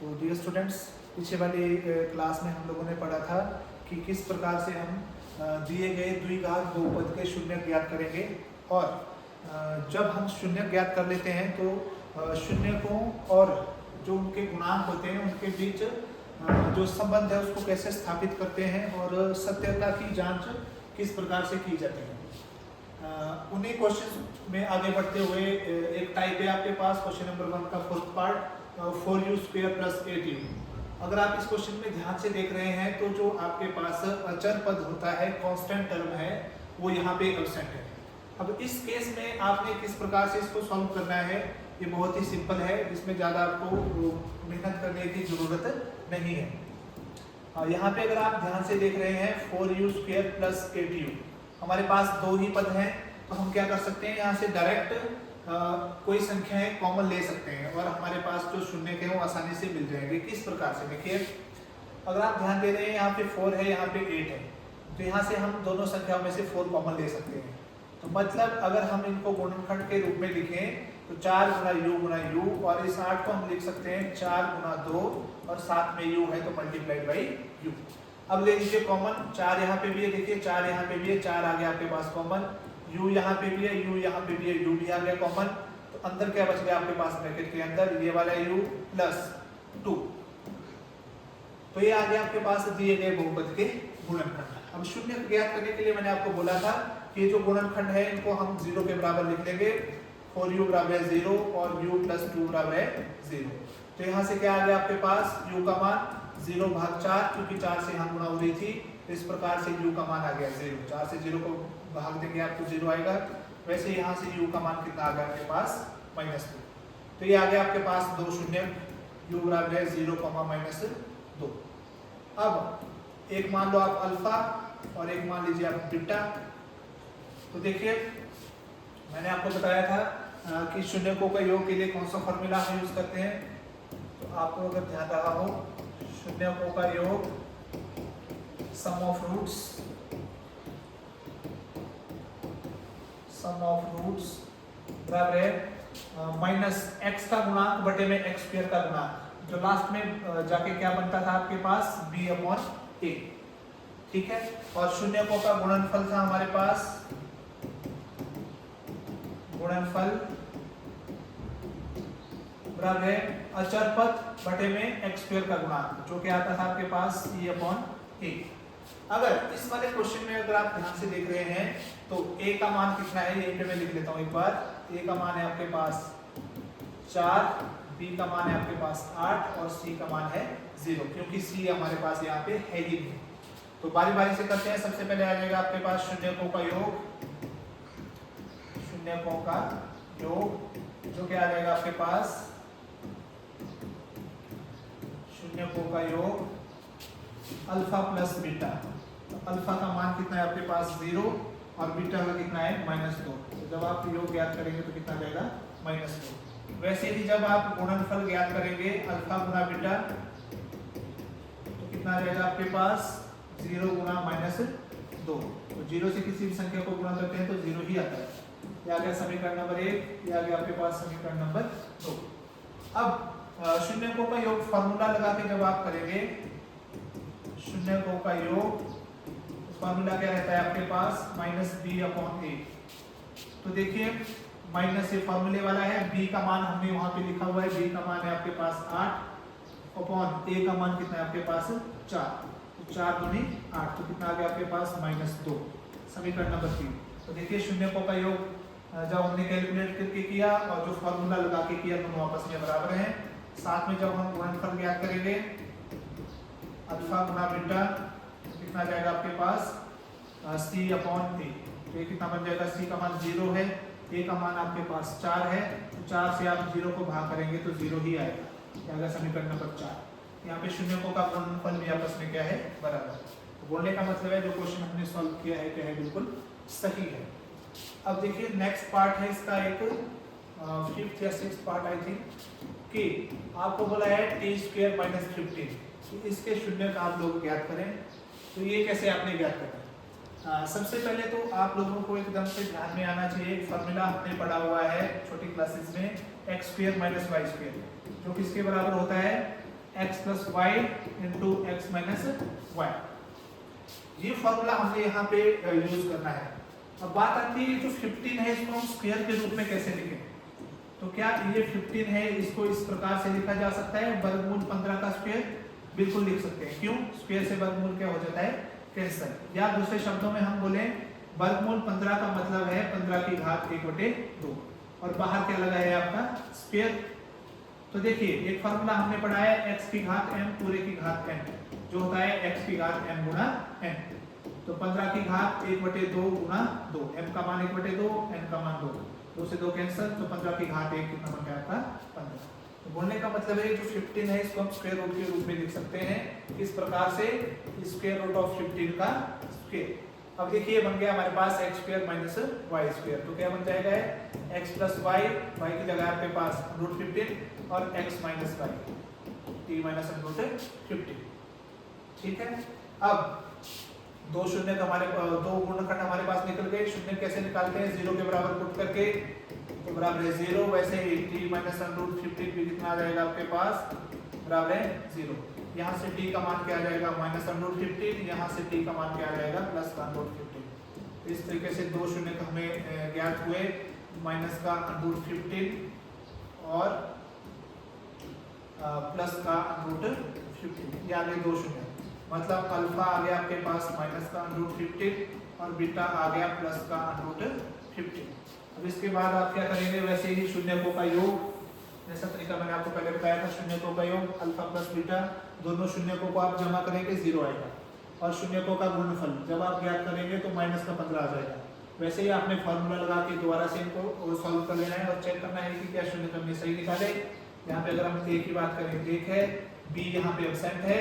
तो dear students, पीछे वाली क्लास में हम लोगों ने पढ़ा था कि किस प्रकार से हम दिए गए द्विघात बहुपद के शून्य ज्ञात करेंगे। और जब हम शून्य ज्ञात कर लेते हैं तो शून्य को और जो उनके गुणांक होते हैं उनके बीच जो संबंध है उसको कैसे स्थापित करते हैं और सत्यता की जांच किस प्रकार से की जाती है। उन्हीं क्वेश्चन में आगे बढ़ते हुए एक टाइप है आपके पास क्वेश्चन नंबर 1 का फोर्थ पार्ट 4u² + 8u। अगर आप इस क्वेश्चन में ध्यान से देख रहे हैं तो जो आपके पास अचर पद होता है, कांस्टेंट टर्म है, वो यहाँ पे एब्सेंट है। अब इस केस में आपने किस प्रकार से इसको सॉल्व करना है, ये बहुत ही सिंपल है, जिसमें ज़्यादा आपको मेहनत करने की जरूरत नहीं है। यहाँ पे अगर आप ध्यान से देख रहे हैं 4u² + 8u, हमारे पास दो ही पद हैं, तो हम क्या कर सकते हैं, यहाँ से डायरेक्ट कोई संख्याएं कॉमन ले सकते हैं और हमारे पास जो शून्य के वो आसानी से मिल जाएंगे। किस प्रकार से, देखिए अगर आप ध्यान दे रहे हैं यहाँ पे 4 है, यहाँ पे 8 है, तो यहाँ से हम दोनों संख्याओं में से 4 कॉमन ले सकते हैं। तो मतलब अगर हम इनको गुणनखंड के रूप में लिखें तो 4 गुना u और इस 8 को हम लिख सकते हैं 4 गुना 2 और साथ में u है तो मल्टीप्लाइड बाई u। अब ले लीजिए कॉमन, 4 यहाँ पे भी है, देखिए 4 यहाँ पे भी है, 4 आ गया आपके पास कॉमन, u यहाँ पे भी है, u यहाँ पे भी है, u भी आ गया कॉमन। तो अंदर क्या बच गया आपके पास ब्रैकेट के अंदर, ये वाला u + 2। तो ये आ गया आपके पास दिए गए बहुपद के गुणनखंड। अब शून्य ज्ञात करने के लिए मैंने आपको बोला था कि ये जो गुणनखंड है इनको हम 0 के बराबर लिख लेंगे। 4u = 0 और u + 2 = 0। तो यहाँ से क्या आ गया आपके पास, u का मान 0/4, क्योंकि 4 से यहाँ गुणा हो रही थी, तो इस प्रकार से u का मान आ गया 0। 4 से 0 को भाग देंगे आपको 0 आएगा। वैसे यहाँ से u का मान कितना आ गया आपके पास, -2। तो ये आ गया आपके पास दो शून्य, u = 0, -2। अब एक मान लो आप अल्फा और एक मान लीजिए आप बीटा। तो देखिए मैंने आपको बताया था कि शून्यकों का योग के लिए कौन सा फॉर्मूला हम यूज करते हैं। तो आपको अगर ध्यान रहा हो, शून्यकों का योग सम ऑफ रूट्स बराबर है -x का गुणांक बटे में x² का गुणांक, जो लास्ट में जाके क्या बनता था आपके पास, b/a। ठीक है, और शून्यकों का गुणनफल था हमारे पास, गुणनफल बराबर है अचर पद बटे में x² का गुणांक, जो कि आता था आपके पास e/a। अगर इस वाले क्वेश्चन में अगर आप ध्यान से देख रहे हैं तो a का मान कितना है, यहीं पे मैं लिख लेता हूं एक बार। a का मान है आपके पास 4, b का मान है आपके पास 8 और c का मान है 0, क्योंकि c हमारे पास यहाँ पे है ही नहीं। तो बारी बारी से करते हैं। सबसे पहले आ जाएगा आपके पास शून्यकों का योग, जो क्या आ जाएगा आपके पास, शून्यकों का योग अल्फा + बीटा। तो अल्फा का मान कितना है आपके पास, 0 और बीटा का कितना है, -2। तो जब आप योग ज्ञात करेंगे तो कितना जाएगा, -2। वैसे ही जब आप गुणनफल ज्ञात करेंगे अल्फा गुना बीटा तो कितना जाएगा आपके पास, 0 गुना -2। तो 0 से किसी भी संख्या को गुणा करते हैं तो 0 ही आता है। ये आ गया समीकरण नंबर 1, ये आ गया आपके पास समीकरण नंबर 2। अब शून्यकों का योग फॉर्मूला लगा के जब आप करेंगे, शून्यकों का योग फॉर्मूला क्या रहता है आपके पास, -b/a। तो देखिए माइनस ये फॉर्मूले वाला है, b का मान हमने वहां पे लिखा हुआ है, b का मान है आपके पास 8 a का मान कितना है आपके पास 4। तो 4 दूनी 8, तो कितना आ गया आपके पास, -2। समीकरण नंबर 3। तो देखिए शून्यकों का योग जब हमने कैलकुलेट करके किया और जो फॉर्मूला लगा के किया दोनों आपस में बराबर हैं। साथ में जब हम गुणनफल ज्ञात करेंगे अल्फा गुना बीटा तो कितना जाएगा आपके पास, c/a। तो ये कितना बन जाएगा, c का मान 0 है, a का मान आपके पास 4 है, तो 4 से आप 0 को भाग करेंगे तो 0 ही आएगा। क्या आएगा, समीकरण नंबर 4। यहाँ पे शून्यकों का गुणनफल भी आपस में क्या है, बराबर। तो बोलने का मतलब है जो क्वेश्चन हमने सॉल्व किया है क्या है, बिल्कुल सही है। अब देखिए नेक्स्ट पार्ट है इसका, एक 5th या 6th पार्ट आई थिंक, कि आपको बोला है t² - 15। तो इसके शून्य का आप लोग ज्ञात करें। तो ये कैसे आपने ज्ञात करना, सबसे पहले तो आप लोगों को एकदम से ध्यान में आना चाहिए, फॉर्मूला हमने पढ़ा हुआ है छोटी क्लासेस में, x² - y², जो किसके बराबर होता है, x plus y into x minus y. ये फॉर्मूला हमने यहाँ पे यूज करना है। अब बात आती है जो 15 है इसको हम स्क्वायर के रूप में कैसे लिखें। तो क्या ये 15 है इसको इस प्रकार से लिखा जा सकता है, वर्गमूल 15 का स्क्वायर, बिल्कुल लिख सकते हैं। क्यों? स्क्वायर से वर्गमूल क्या हो जाता है, कैंसिल। या दूसरे शब्दों में हम बोले वर्गमूल 15 का मतलब है 15 की घात 1/2 और बाहर क्या लगा है आपका स्क्वायर। तो देखिए एक फॉर्मूला हमने पढ़ा है x की घात m पूरे की घात n, जो होता है x की घात m गुणा n। तो 15 की घात 1/2 गुणा 2, m का मान 1/2, n का मान 2, 2 से 2 कैंसिल, तो 15 की घात 1 कितना बन गया आपका 15। तो बोलने का मतलब है जो 15 है इसको हम स्क्वायर रूट के रूप में लिख सकते हैं। किस प्रकार से, स्क्वायर रूट ऑफ 15 का स्क्वायर। अब देखिए बन गया हमारे पास x square minus y square. तो क्या बन जाएगा x प्लस वाई, वाई की जगह आपके पास रूट 15 और x minus y t minus root 15। ठीक है। अब दो शून्य का हमारे दो गुणनखंड हमारे पास निकल गए। शून्य कैसे निकालते हैं, 0 के बराबर पुट करके, तो बराबर है 0। वैसे ही t माइनस रूट 15 भी कितना आ जाएगा आपके पास, बराबर है 0। यहाँ से t का मान क्या आ जाएगा, माइनस रूट 15, यहाँ से t का मान क्या आ जाएगा, प्लस रूट 15। इस तरीके से दो शून्य का हमें ज्ञात हुए, माइनस का रूट 15 और प्लस का रूट 15। ये आ गए दो शून्य, मतलब अल्फा आ गया आपके पास माइनस का रूट 15 और बीटा आ गया प्लस का रूट 15। अब इसके बाद आप क्या करेंगे, वैसे ही शून्यकों का योग, जैसा तरीका मैंने आपको पहले बताया था, शून्यकों का योग अल्फा प्लस बीटा, दोनों शून्यकों को आप जमा करेंगे 0 आएगा। और शून्यकों का गुणनफल जब आप ज्ञात करेंगे तो माइनस का 15 आ जाएगा। वैसे ही आपने फॉर्मूला लगा के दोबारा से इनको सॉल्व कर लेना है और चेक करना है कि क्या शून्य हमने सही निकाले। यहाँ पे अगर हम a की बात करें 1 है, b यहाँ पे एब्सेंट है,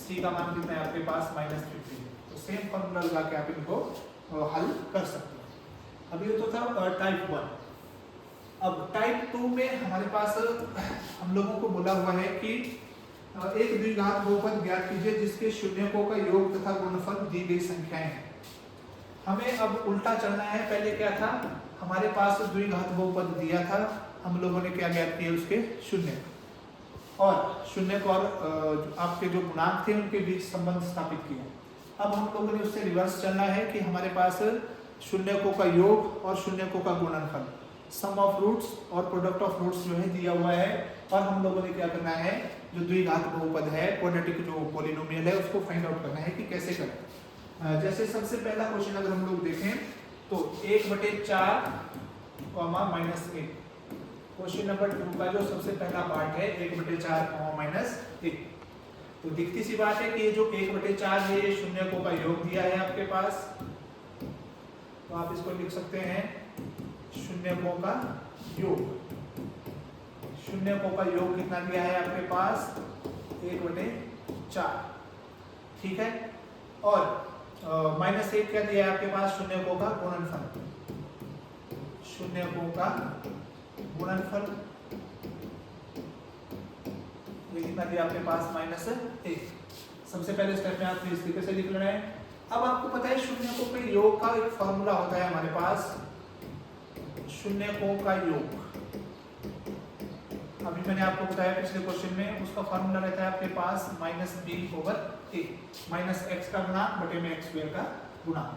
c का मान कितना है आपके पास माइनस 15। तो सेम फॉर्मूला लगा के आप इनको हल कर सकते हैं। अभी ये तो था टाइप 1। अब टाइप 2 में हमारे पास हम लोगों को बोला हुआ है कि एक द्विघात बहुपद ज्ञात कीजिए जिसके शून्यकों का योग तथा गुणनफल दी गई संख्याएं हैं। हमें अब उल्टा चलना है। पहले क्या था, हमारे पास द्विघात बहुपद दिया था, हम लोगों ने क्या ज्ञात किया, उसके शून्य और शून्य को और आपके जो गुणांक थे उनके बीच संबंध स्थापित किया। अब हम लोगों ने उससे रिवर्स चलना है कि हमारे पास शून्यकों का योग और शून्यकों का गुणनफल, सम ऑफ रूट्स और प्रोडक्ट ऑफ रूट्स जो है दिया हुआ है। और हम लोगों ने क्या करना है, जो द्विघात बहुपद है, क्वाड्रेटिक जो पॉलिनोमियल है, उसको फाइंड आउट करना है कि कैसे करें। जैसे सबसे पहला क्वेश्चन अगर हम लोग देखें तो 1/4 माइनस 1, क्वेश्चन नंबर 2 का जो सबसे पहला पार्ट है 1/4 माइनस 1। तो दिखती सी बात है कि ये जो 1/4 है ये शून्यकों का योग दिया है आपके पास, तो आप इसको लिख सकते हैं शून्यकों का योग। शून्यकों का योग कितना दिया है आपके पास, 1/4। ठीक है। और माइनस 1 क्या दिया है आपके पास, शून्यकों का गुणनफल। शून्यकों का गुणनफल ये कितना दिया आपके पास, माइनस 1। सबसे पहले स्टेप में आपने इस तरीके से लिख लेना है। अब आपको पता है शून्यकों के योग का एक फॉर्मूला होता है हमारे पास, शून्यकों का योग। अभी मैंने आपको बताया पिछले क्वेश्चन में, उसका फॉर्मूला रहता है आपके पास -b/a, माइनस x का गुणांक बटे में x स्क्वायर का गुणांक।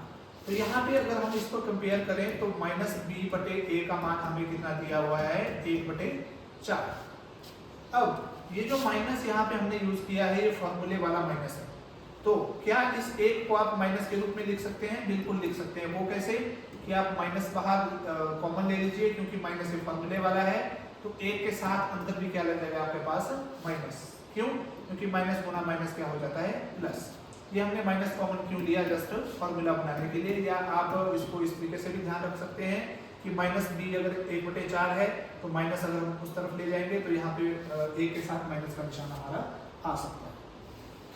तो यहाँ पे अगर हम इसको कंपेयर करें तो -b/a का मान हमें कितना दिया हुआ है, 1/4। अब ये जो माइनस यहाँ पे हमने यूज किया है ये फॉर्मूले वाला माइनस है। तो क्या इस एक को आप माइनस के रूप में लिख सकते हैं, बिल्कुल लिख सकते हैं। वो कैसे कि आप माइनस बाहर कॉमन ले लीजिए, क्योंकि माइनस ये फॉर्मूले वाला है, तो एक के साथ अंदर भी क्या लग जाएगा आपके पास, माइनस। क्यों? क्योंकि माइनस गुना माइनस क्या हो जाता है, प्लस। ये हमने माइनस कॉमन क्यों लिया, जस्ट फॉर्मूला बनाने के लिए। या आप इसको इस तरीके से भी ध्यान रख सकते हैं कि माइनस b अगर 1/4 है तो माइनस अगर हम उस तरफ ले जाएंगे तो यहाँ पे एक के साथ माइनस का निशान हमारा आ सकता है।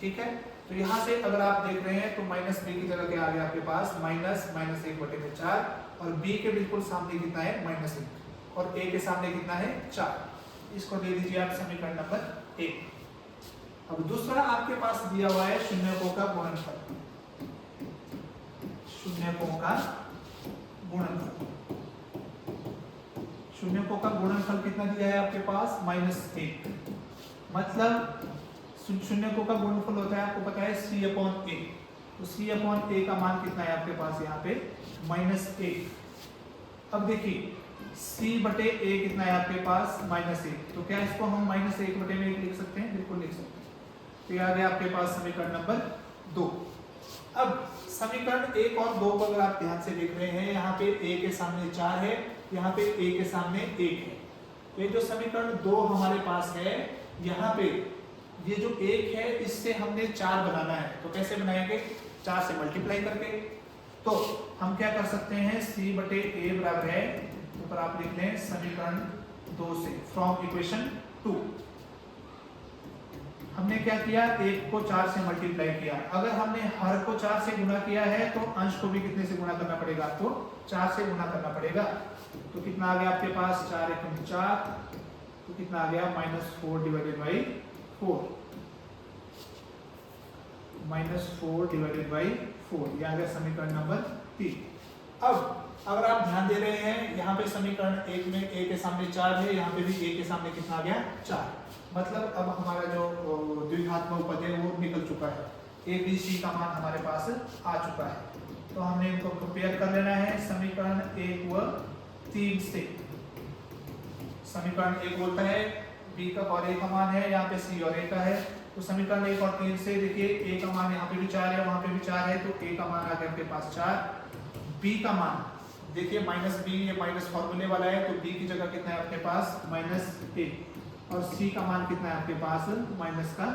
ठीक है। तो यहाँ से अगर आप देख रहे हैं तो माइनस b की जगह क्या आ गया आपके पास, -1/4 और b के बिल्कुल सामने कितना है, -1 और a के सामने कितना है, 4। इसको दे दीजिए आप समीकरण नंबर 1। अब दूसरा आपके पास दिया हुआ है शून्यकों का गुणनफल। शून्यकों का गुणनफल, शून्यकों का गुणनफल कितना दिया है आपके पास, -1। मतलब शून्यकों का गुणनफल होता है आपको पता है C/A। तो C/A का मान कितना है आपके पास यहाँ पे -1। अब देखिए C/A कितना है आपके पास -1, तो क्या इसको हम -1/1 लिख सकते हैं? बिल्कुल लिख सकते हैं। तो ये आ गया आपके पास समीकरण नंबर 2। अब समीकरण 1 और 2 को अगर आप ध्यान से देख रहे हैं, यहाँ पे a के सामने 4 है, यहाँ पे a के सामने 1 है। तो ये जो समीकरण 2 हमारे पास है, यहाँ पे ये जो 1 है इससे हमने 4 बनाना है। तो कैसे बनाएंगे? 4 से मल्टीप्लाई करके। तो हम क्या कर सकते हैं, C/A बराबर है, ऊपर आप लिख लें समीकरण 2 से, फ्रॉम इक्वेशन 2। हमने क्या किया, 1 को 4 से मल्टीप्लाई किया। अगर हमने हर को 4 से गुणा किया है तो अंश को भी कितने से गुणा करना पड़ेगा? आपको 4 से गुणा करना पड़ेगा। तो कितना आ गया आपके पास? 4 × 4, तो कितना आ गया? -4/4, -4/4। यह आ गया समीकरण नंबर 3। अब अगर आप ध्यान दे रहे हैं, यहाँ पे समीकरण 1 में a के सामने 4 है, यहाँ पे भी a के सामने कितना आ गया? 4। मतलब अब हमारा जो द्विघात बहुपद है वो निकल चुका है, a b c का मान हमारे पास आ चुका है। तो हमने इनको कंपेयर कर लेना है समीकरण 1 व 3 से। समीकरण 1 बोलता है b का और a का मान है, यहाँ पे c और a का है। तो समीकरण 1 और 3 से देखिए a का मान यहाँ पे भी 4 है, वहां पे भी 4 है, तो a का मान आ गया आपके पास 4। b का मान देखिए -b, ये माइनस फॉर्मूले वाला है, तो b की जगह कितना है आपके पास? -1। और c का मान कितना है आपके पास? -4।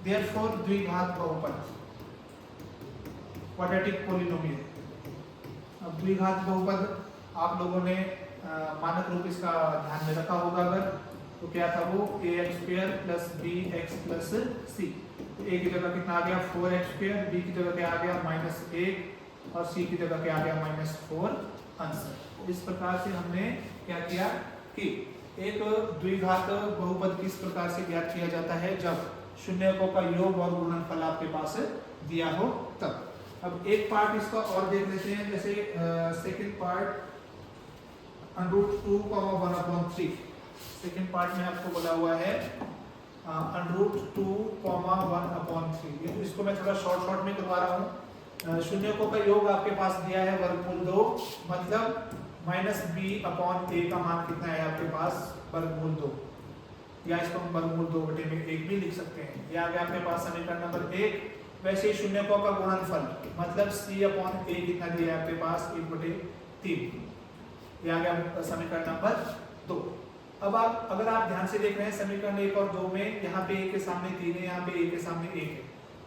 देयरफॉर द्विघात बहुपद, क्वाड्रेटिक पॉलिनोमियल। अब द्विघात बहुपद आप लोगों ने मानक रूप इसका ध्यान में रखा होगा अगर, तो क्या था वो? ax² + bx + c। तो a की जगह कितना आ गया? 4x², b की जगह क्या आ गया? -1, और c की जगह क्या आ गया? -4 आंसर। इस प्रकार से हमने क्या किया कि एक द्विघात बहुपद किस प्रकार से ज्ञात किया जाता है, जब शून्यकों का योग और गुणनफल आपके पास दिया हो तब। अब एक पार्ट इसका और देख लेते हैं, जैसे सेकंड पार्ट √2, 1/3। सेकंड पार्ट में आपको बोला हुआ है √2, 1/3। ये तो इसको मैं थोड़ा शॉर्ट में करवा रहा हूँ। शून्यकों का योग आपके पास दिया है √2, मतलब -b/a का मान कितना है आपके पास? √2, या इसको हम √2/1 भी लिख सकते हैं। ये आ गया आपके पास समीकरण नंबर 1। वैसे ही शून्यकों का गुणनफल मतलब C/A कितना दिया है आपके पास? 1/3। ये आ गया समीकरण नंबर 2। अब आप अगर आप ध्यान से देख रहे हैं समीकरण 1 और 2 में, यहाँ पे a के सामने 3 है, यहाँ पे a के सामने 1 है।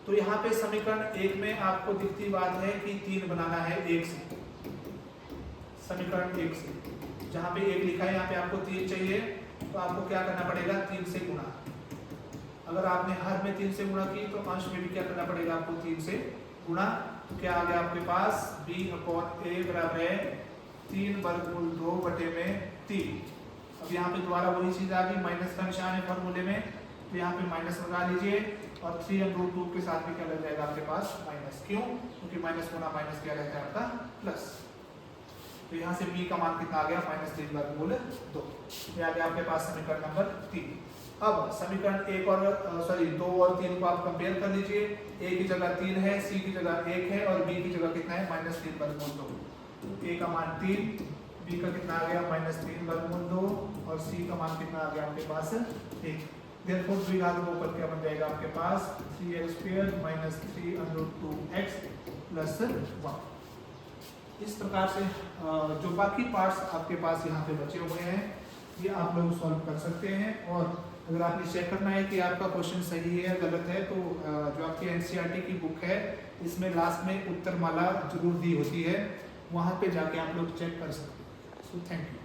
तो यहाँ पे समीकरण 1 में आपको दिखती बात है कि 3 बनाना है 1 से। समीकरण 1 से जहाँ पे 1 लिखा है, यहाँ पे आपको 3 चाहिए, तो आपको क्या करना पड़ेगा? 3 से गुणा। अगर आपने हर में 3 से गुणा की तो अंश में भी क्या करना पड़ेगा आपको? 3 से गुणा। तो क्या आ गया आपके पास? b/a बराबर है 3/2/3। अब यहाँ पे दोबारा वही चीज आ गई, माइनस का निशान है फॉर्मूले में, तो यहाँ पे माइनस लगा लीजिए, और 3√2 के साथ भी क्या लग जाएगा आपके पास? माइनस। क्यों? क्योंकि माइनस गुना माइनस क्या रहता है आपका? प्लस। तो यहाँ से b का मान कितना आ गया? -3/2। ये आ गया आपके पास समीकरण नंबर 3। अब समीकरण 2 और 3 को आप कंपेयर कर लीजिए। a की जगह 3 है, c की जगह 1 है, और b की जगह कितना है? -3/2। a का मान 3, b का कितना आ गया? -3/2, और c का मान कितना आ गया आपके पास? 1। देयरफॉर द्विघात बहुपद क्या बन जाएगा आपके पास? 3x² - 3√2x + 1। इस प्रकार से जो बाकी पार्ट्स आपके पास यहाँ पे बचे हुए हैं, ये आप लोग सॉल्व कर सकते हैं। और अगर आपने चेक करना है कि आपका क्वेश्चन सही है या गलत है, तो जो आपकी एनसीईआरटी की बुक है, इसमें लास्ट में उत्तरमाला जरूर दी होती है, वहाँ पे जाके आप लोग चेक कर सकते हैं। So thank you.